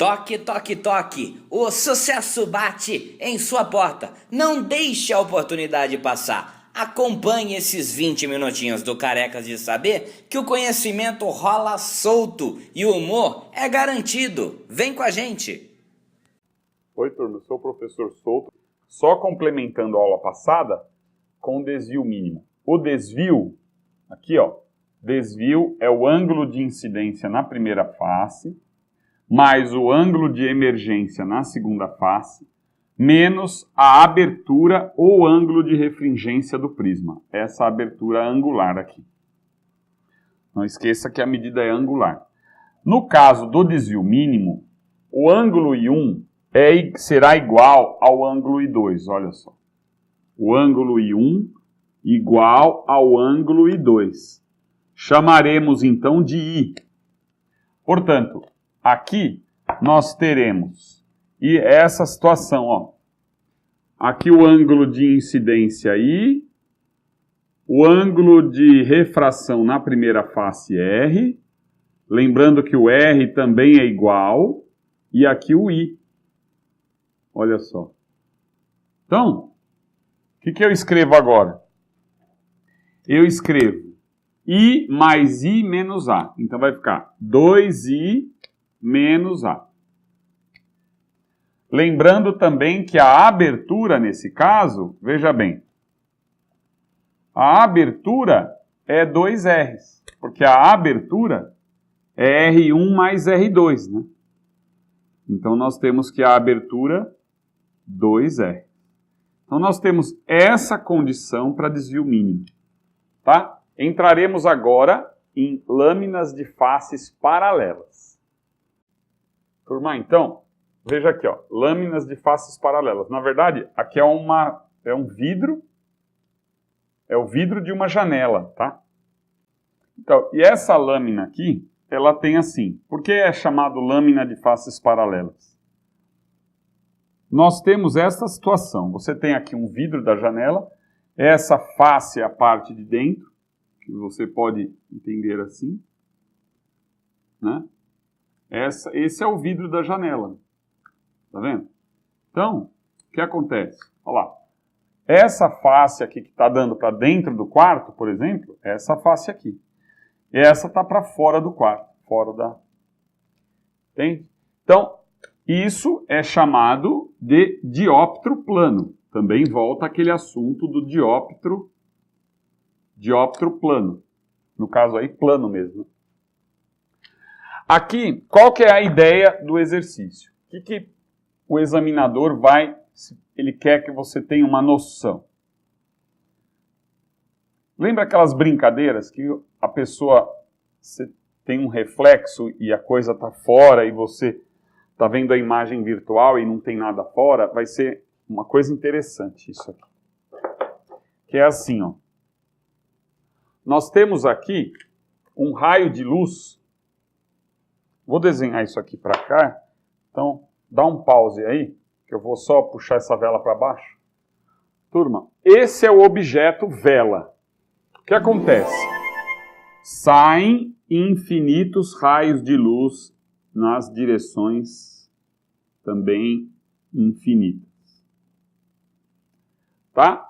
Toque, toque, toque. O sucesso bate em sua porta. Não deixe a oportunidade passar. Acompanhe esses 20 minutinhos do Carecas de Saber que o conhecimento rola solto e o humor é garantido. Vem com a gente. Oi, turma, eu sou o professor Souto. Só complementando a aula passada com o desvio mínimo. O desvio, aqui ó, desvio é o ângulo de incidência na primeira face, mais o ângulo de emergência na segunda face, menos a abertura ou ângulo de refringência do prisma. Essa abertura angular aqui. Não esqueça que a medida é angular. No caso do desvio mínimo, o ângulo I1 será igual ao ângulo I2, olha só. O ângulo I1 igual ao ângulo I2. Chamaremos então de I. Portanto, aqui nós teremos essa situação, ó. Aqui o ângulo de incidência I, o ângulo de refração na primeira face R, lembrando que o R também é igual, e aqui o I. Olha só. Então, o que eu escrevo agora? Eu escrevo I mais I menos A. Então vai ficar 2I menos A. Lembrando também que a abertura, nesse caso, veja bem, a abertura é 2 R's, porque a abertura é R1 mais R2, né? Então nós temos que a abertura 2R. Então nós temos essa condição para desvio mínimo, tá? Entraremos agora em lâminas de faces paralelas. Turma, então, veja aqui, ó, lâminas de faces paralelas. Na verdade, aqui é um vidro, é o vidro de uma janela, tá? Então, e essa lâmina aqui, ela tem assim. Por que é chamado lâmina de faces paralelas? Nós temos essa situação. Você tem aqui um vidro da janela, essa face é a parte de dentro, que você pode entender assim, né? Esse é o vidro da janela. Tá vendo? Então, o que acontece? Olha lá. Essa face aqui que está dando para dentro do quarto, por exemplo, é essa face aqui. E essa está para fora do quarto. Fora da... Entende? Então, isso é chamado de dióptro plano. Também volta aquele assunto do dióptro plano. No caso aí, plano mesmo. Aqui, qual que é a ideia do exercício? O que o examinador ele quer que você tenha uma noção? Lembra aquelas brincadeiras que a pessoa você tem um reflexo e a coisa está fora e você está vendo a imagem virtual e não tem nada fora? Vai ser uma coisa interessante isso aqui. Que é assim, ó. Nós temos aqui um raio de luz. Vou desenhar isso aqui para cá. Então, dá um pause aí, que eu vou só puxar essa vela para baixo. Turma, esse é o objeto vela. O que acontece? Saem infinitos raios de luz nas direções também infinitas. Tá?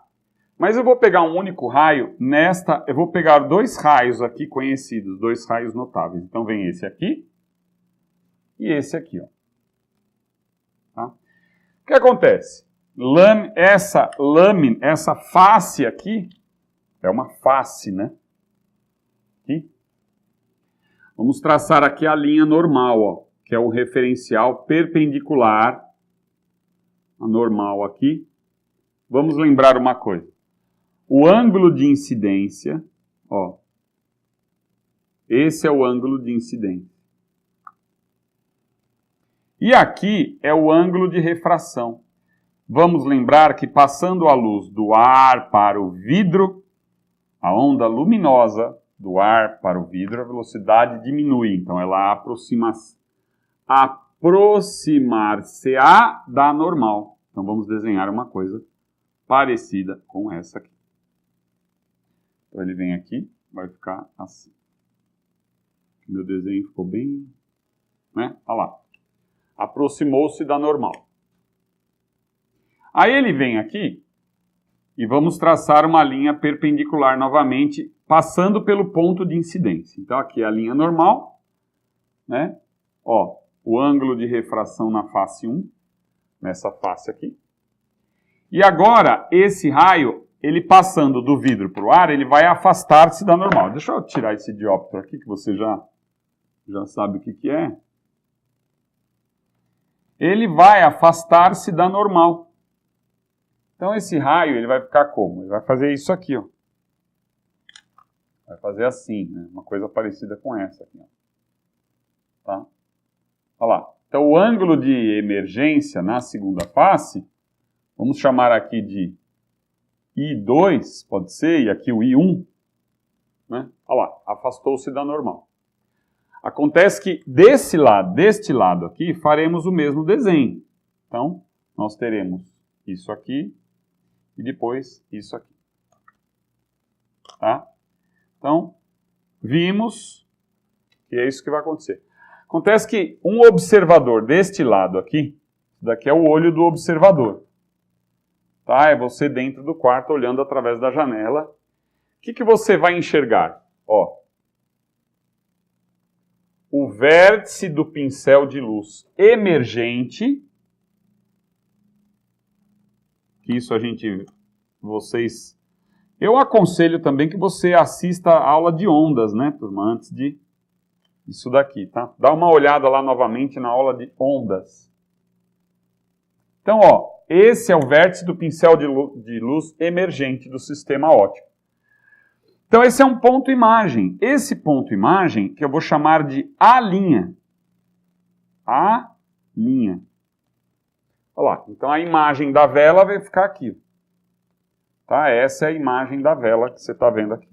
Mas eu vou pegar um único raio eu vou pegar 2 raios aqui conhecidos, 2 raios notáveis. Então vem esse aqui e esse aqui, ó. Tá? O que acontece? Essa face aqui é uma face, né? Aqui. Vamos traçar aqui a linha normal, ó, que é o referencial perpendicular, a normal aqui. Vamos lembrar uma coisa. O ângulo de incidência, ó, esse é o ângulo de incidência. E aqui é o ângulo de refração. Vamos lembrar que passando a luz do ar para o vidro, a onda luminosa do ar para o vidro, a velocidade diminui. Então ela aproximar-se-á da normal. Então vamos desenhar uma coisa parecida com essa aqui. Então ele vem aqui, vai ficar assim. Meu desenho ficou bem... né? Olha lá. Aproximou-se da normal. Aí ele vem aqui e vamos traçar uma linha perpendicular novamente, passando pelo ponto de incidência. Então aqui é a linha normal, né? Ó, o ângulo de refração na face 1, nessa face aqui. E agora, esse raio, ele passando do vidro para o ar, ele vai afastar-se da normal. Deixa eu tirar esse dióptro aqui, que você já sabe o que é. Ele vai afastar-se da normal. Então esse raio, ele vai ficar como? Ele vai fazer isso aqui, ó. Vai fazer assim, né? Uma coisa parecida com essa aqui, ó. Tá? Olha lá. Então o ângulo de emergência na segunda face, vamos chamar aqui de I2, pode ser, e aqui o I1, né? Olha lá, afastou-se da normal. Acontece que deste lado aqui, faremos o mesmo desenho. Então, nós teremos isso aqui e depois isso aqui. Tá? Então, vimos que é isso que vai acontecer. Acontece que um observador deste lado aqui, daqui é o olho do observador. Tá? É você dentro do quarto olhando através da janela. O que você vai enxergar? Ó, o vértice do pincel de luz emergente, que isso eu aconselho também que você assista a aula de ondas, né, turma, antes de isso daqui, tá? Dá uma olhada lá novamente na aula de ondas. Então, ó, esse é o vértice do pincel de luz emergente do sistema óptico. Então, esse é um ponto imagem. Esse ponto imagem, que eu vou chamar de A'. A'. Olha lá. Então, a imagem da vela vai ficar aqui. Tá? Essa é a imagem da vela que você está vendo aqui.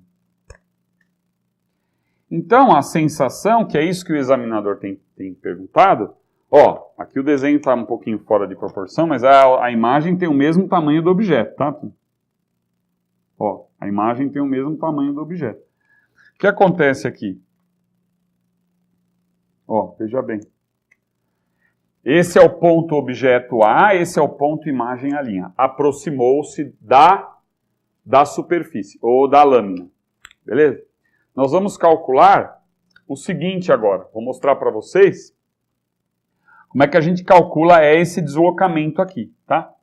Então, a sensação, que é isso que o examinador tem perguntado, ó, aqui o desenho está um pouquinho fora de proporção, mas a imagem tem o mesmo tamanho do objeto, tá? Ó, a imagem tem o mesmo tamanho do objeto. O que acontece aqui? Ó, veja bem. Esse é o ponto objeto A, esse é o ponto imagem A'. Aproximou-se da superfície, ou da lâmina. Beleza? Nós vamos calcular o seguinte agora. Vou mostrar para vocês como é que a gente calcula esse deslocamento aqui, tá?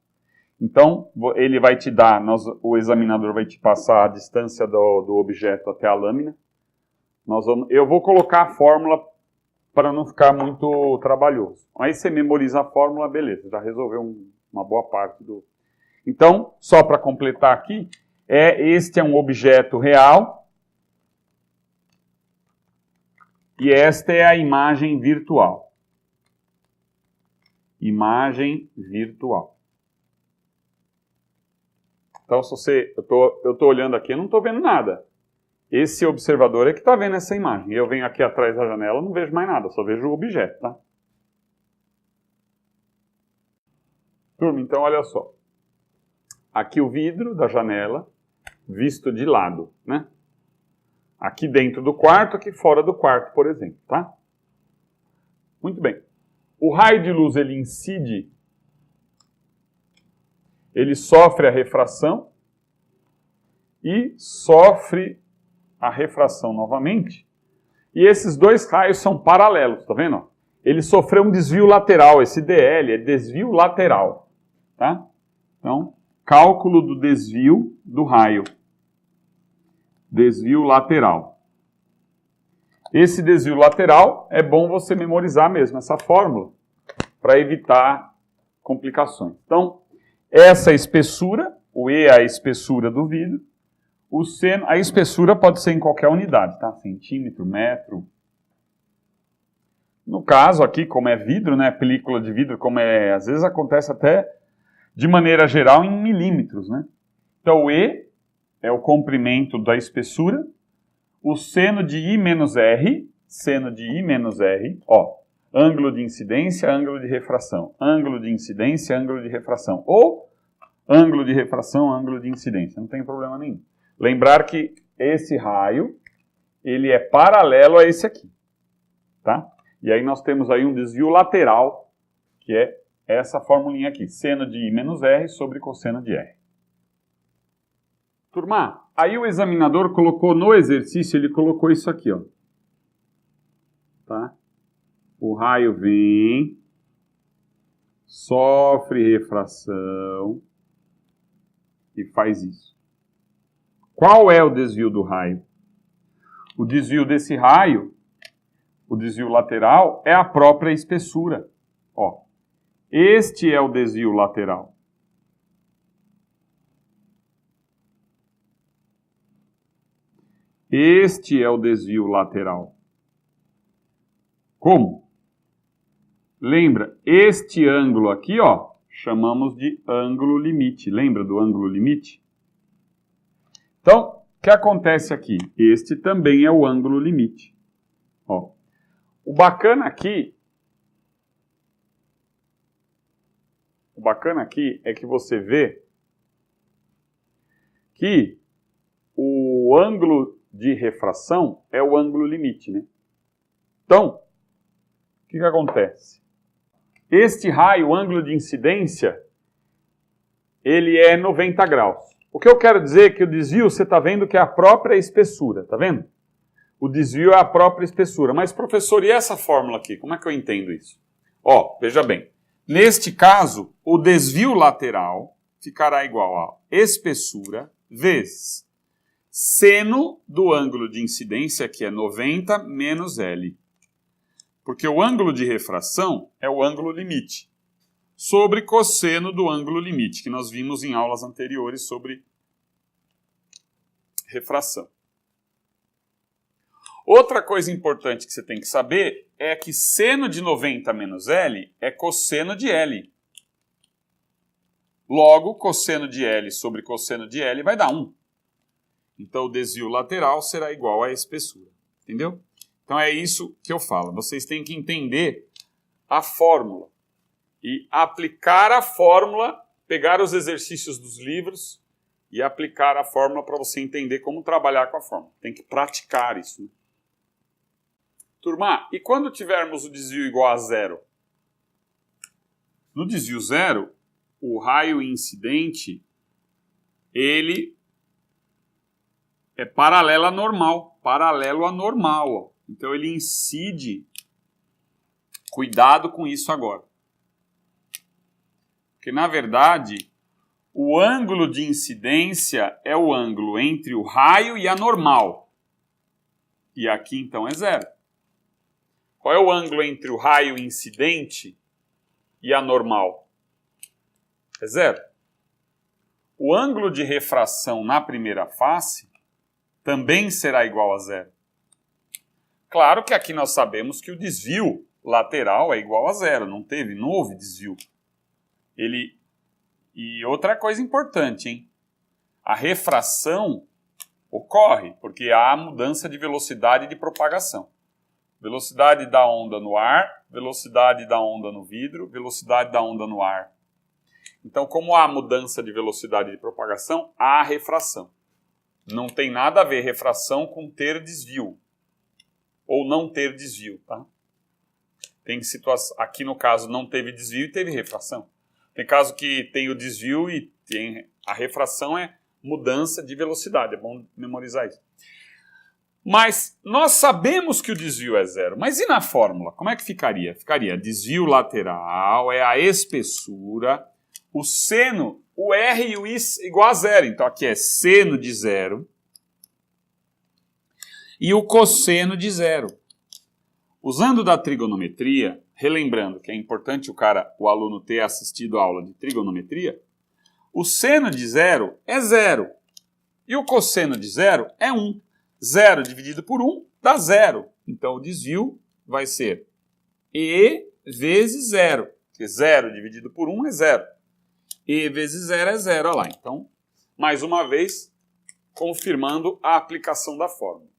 Então, ele vai te dar, o examinador vai te passar a distância do objeto até a lâmina. Eu vou colocar a fórmula para não ficar muito trabalhoso. Aí você memoriza a fórmula, beleza, já resolveu uma boa parte do... Então, só para completar aqui, este é um objeto real e esta é a imagem virtual. Imagem virtual. Então, eu estou olhando aqui, eu não estou vendo nada. Esse observador é que está vendo essa imagem. Eu venho aqui atrás da janela, não vejo mais nada, só vejo o objeto, tá? Turma, então olha só. Aqui o vidro da janela, visto de lado, né? Aqui dentro do quarto, aqui fora do quarto, por exemplo, tá? Muito bem. O raio de luz, ele incide, ele sofre a refração e sofre a refração novamente. E esses dois raios são paralelos, tá vendo? Ele sofreu um desvio lateral, esse DL é desvio lateral, tá? Então, cálculo do desvio do raio. Desvio lateral. Esse desvio lateral é bom você memorizar mesmo essa fórmula para evitar complicações. Então, essa espessura, o E é a espessura do vidro, o seno, a espessura pode ser em qualquer unidade, tá? Centímetro, metro. No caso aqui, como é vidro, né, película de vidro, às vezes acontece até de maneira geral em milímetros, né? Então o E é o comprimento da espessura, o seno de I menos R, ó, ângulo de incidência, ângulo de refração, ângulo de incidência, ângulo de refração, ou ângulo de refração, ângulo de incidência, não tem problema nenhum. Lembrar que esse raio, ele é paralelo a esse aqui, tá? E aí nós temos aí um desvio lateral que é essa formulinha aqui, seno de I menos R sobre cosseno de R. Turma, aí o examinador colocou no exercício, ele colocou isso aqui, ó. Tá? O raio vem, sofre refração e faz isso. Qual é o desvio do raio? O desvio desse raio, o desvio lateral, é a própria espessura. Ó, este é o desvio lateral. Este é o desvio lateral. Como? Lembra, este ângulo aqui, ó, chamamos de ângulo limite. Lembra do ângulo limite? Então, o que acontece aqui? Este também é o ângulo limite. Ó, o bacana aqui é que você vê que o ângulo de refração é o ângulo limite, né? Então, o que acontece? Este raio, o ângulo de incidência, ele é 90 graus. O que eu quero dizer é que o desvio, você está vendo que é a própria espessura, tá vendo? O desvio é a própria espessura. Mas, professor, e essa fórmula aqui? Como é que eu entendo isso? Ó, veja bem. Neste caso, o desvio lateral ficará igual a espessura vezes seno do ângulo de incidência, que é 90, menos L. Porque o ângulo de refração é o ângulo limite, sobre cosseno do ângulo limite, que nós vimos em aulas anteriores sobre refração. Outra coisa importante que você tem que saber é que seno de 90 menos L é cosseno de L. Logo, cosseno de L sobre cosseno de L vai dar 1. Então, o desvio lateral será igual à espessura. Entendeu? Então, é isso que eu falo. Vocês têm que entender a fórmula e aplicar a fórmula, pegar os exercícios dos livros e aplicar a fórmula para você entender como trabalhar com a fórmula. Tem que praticar isso, né? Turma, e quando tivermos o desvio igual a zero? No desvio zero, o raio incidente, ele é paralelo a normal. Ó. Então ele incide. Cuidado com isso agora. Porque na verdade, o ângulo de incidência é o ângulo entre o raio e a normal. E aqui então é zero. Qual é o ângulo entre o raio incidente e a normal? É zero. O ângulo de refração na primeira face também será igual a zero. Claro que aqui nós sabemos que o desvio lateral é igual a zero, não houve desvio. E outra coisa importante, hein? A refração ocorre porque há mudança de velocidade de propagação. Velocidade da onda no ar, velocidade da onda no vidro, velocidade da onda no ar. Então, como há mudança de velocidade de propagação, há refração. Não tem nada a ver refração com ter desvio ou não ter desvio, tá? Tem situação, aqui no caso não teve desvio e teve refração. Tem caso que tem o desvio e tem a refração é mudança de velocidade, é bom memorizar isso. Mas nós sabemos que o desvio é zero. Mas e na fórmula? Como é que ficaria? Ficaria desvio lateral é a espessura, o seno, o R e o I igual a zero. Então aqui é seno de zero e o cosseno de zero. Usando da trigonometria, relembrando que é importante o aluno ter assistido a aula de trigonometria, o seno de zero é zero e o cosseno de zero é 1. 0 dividido por 1 dá 0. Então, o desvio vai ser E vezes 0. Porque 0 dividido por 1 é 0. E vezes 0 é 0. Olha lá. Então, mais uma vez, confirmando a aplicação da fórmula.